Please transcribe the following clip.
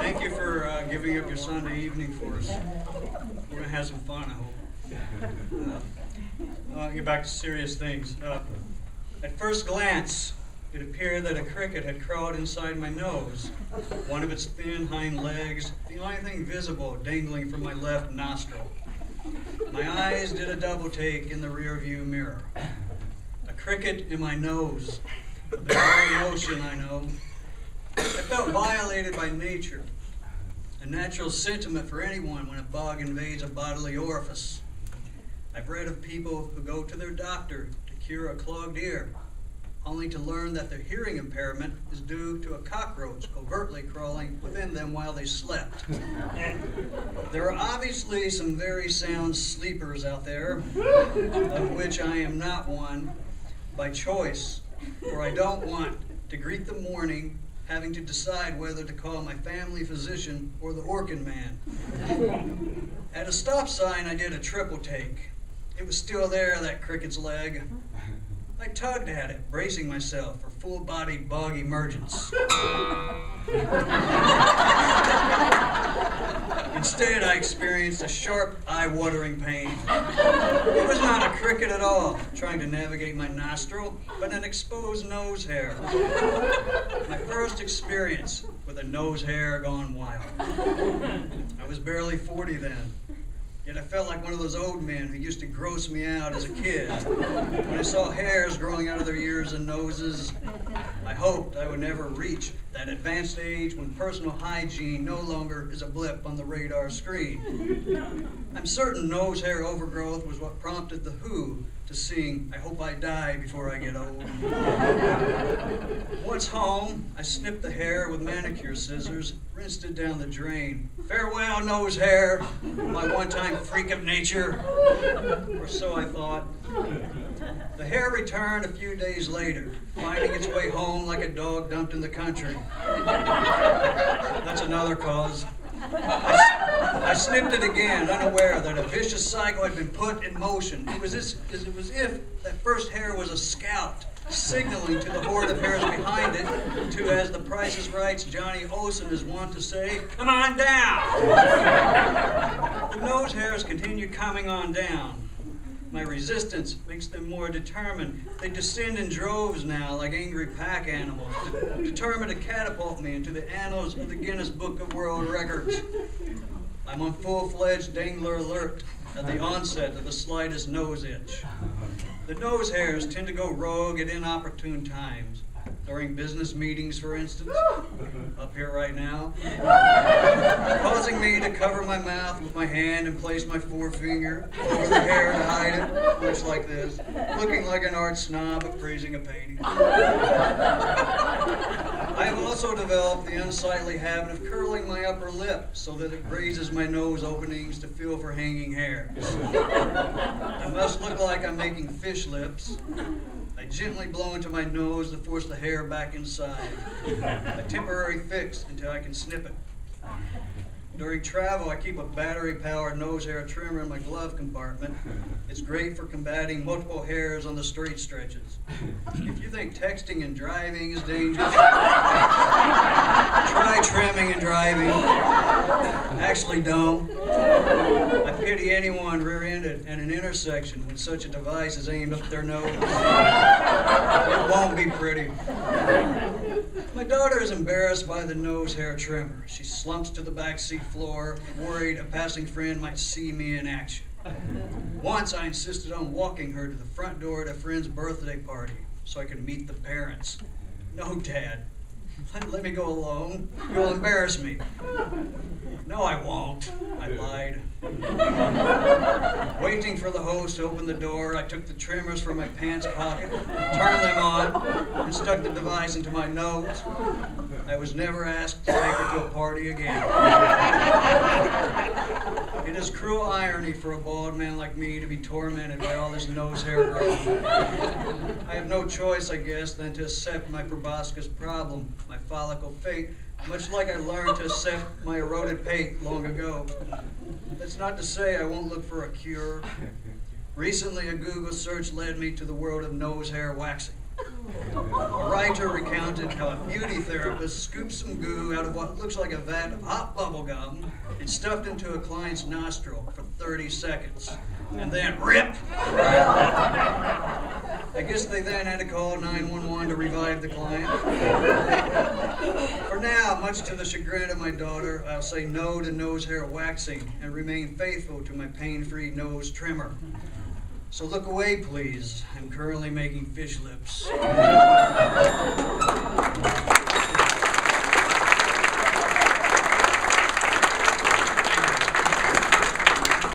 Thank you for giving up your Sunday evening for us. We're going to have some fun, I hope. I'll get back to serious things. At first glance, it appeared that a cricket had crawled inside my nose, one of its thin hind legs, the only thing visible dangling from my left nostril. My eyes did a double take in the rearview mirror. A cricket in my nose. A very emotion, I know. I felt violated by nature, a natural sentiment for anyone when a bug invades a bodily orifice. I've read of people who go to their doctor to cure a clogged ear, only to learn that their hearing impairment is due to a cockroach covertly crawling within them while they slept. There are obviously some very sound sleepers out there, of which I am not one by choice, for I don't want to greet the morning having to decide whether to call my family physician or the organ man. At a stop sign, I did a triple take. It was still there, that cricket's leg. I tugged at it, bracing myself for full-body bug emergence. Instead, I experienced a sharp, eye-watering pain. It was not a cricket at all, trying to navigate my nostril, but an exposed nose hair. My first experience with a nose hair gone wild. I was barely 40 then. Yet I felt like one of those old men who used to gross me out as a kid. When I saw hairs growing out of their ears and noses, I hoped I would never reach that advanced age when personal hygiene no longer is a blip on the radar screen. I'm certain nose hair overgrowth was what prompted The Who to sing, "I Hope I Die Before I Get Old." Once home, I snipped the hair with manicure scissors, rinsed it down the drain. Farewell, nose hair, my one-time freak of nature. Or so I thought. The hair returned a few days later, finding its way home like a dog dumped in the country. That's another cause. I snipped it again, unaware that a vicious cycle had been put in motion. It was as if that first hair was a scout, signaling to the horde of hairs behind it to, as the Price is Right's Johnny Olsen is wont to say, "Come on down!" The nose hairs continue coming on down. My resistance makes them more determined. They descend in droves now, like angry pack animals, determined to catapult me into the annals of the Guinness Book of World Records. I'm on full-fledged dangler alert at the onset of the slightest nose itch. The nose hairs tend to go rogue at inopportune times. During business meetings, for instance, up here right now, causing me to cover my mouth with my hand and place my forefinger over the hair to hide it, much like this, looking like an art snob appraising a painting. I have also developed the unsightly habit of curling my upper lip so that it raises my nose openings to feel for hanging hairs. I must look like I'm making fish lips. I gently blow into my nose to force the hair back inside. A temporary fix until I can snip it. During travel, I keep a battery-powered nose hair trimmer in my glove compartment. It's great for combating multiple hairs on the straight stretches. If you think texting and driving is dangerous, try trimming and driving. Actually, don't. I pity anyone rear-ended at an intersection when such a device is aimed up their nose. It won't be pretty. My daughter is embarrassed by the nose hair trimmer. She slumps to the back seat floor, worried a passing friend might see me in action. Once I insisted on walking her to the front door at a friend's birthday party so I could meet the parents. "No, Dad. Let me go alone. You'll embarrass me." "No, I won't," I lied. Waiting for the host to open the door, I took the trimmers from my pants pocket, turned them on, and stuck the device into my nose. I was never asked to take her to a party again. It is cruel irony for a bald man like me to be tormented by all this nose hair growth. I have no choice, I guess, than to accept my proboscis problem, my follicle fate, much like I learned to accept my eroded pate long ago. That's not to say I won't look for a cure. Recently, a Google search led me to the world of nose hair waxing. A writer recounted how a beauty therapist scooped some goo out of what looks like a vat of hot bubble gum and stuffed into a client's nostril for 30 seconds. And then rip! I guess they then had to call 911 to revive the client. For now, much to the chagrin of my daughter, I'll say no to nose hair waxing and remain faithful to my pain-free nose trimmer. So look away, please. I'm currently making fish lips.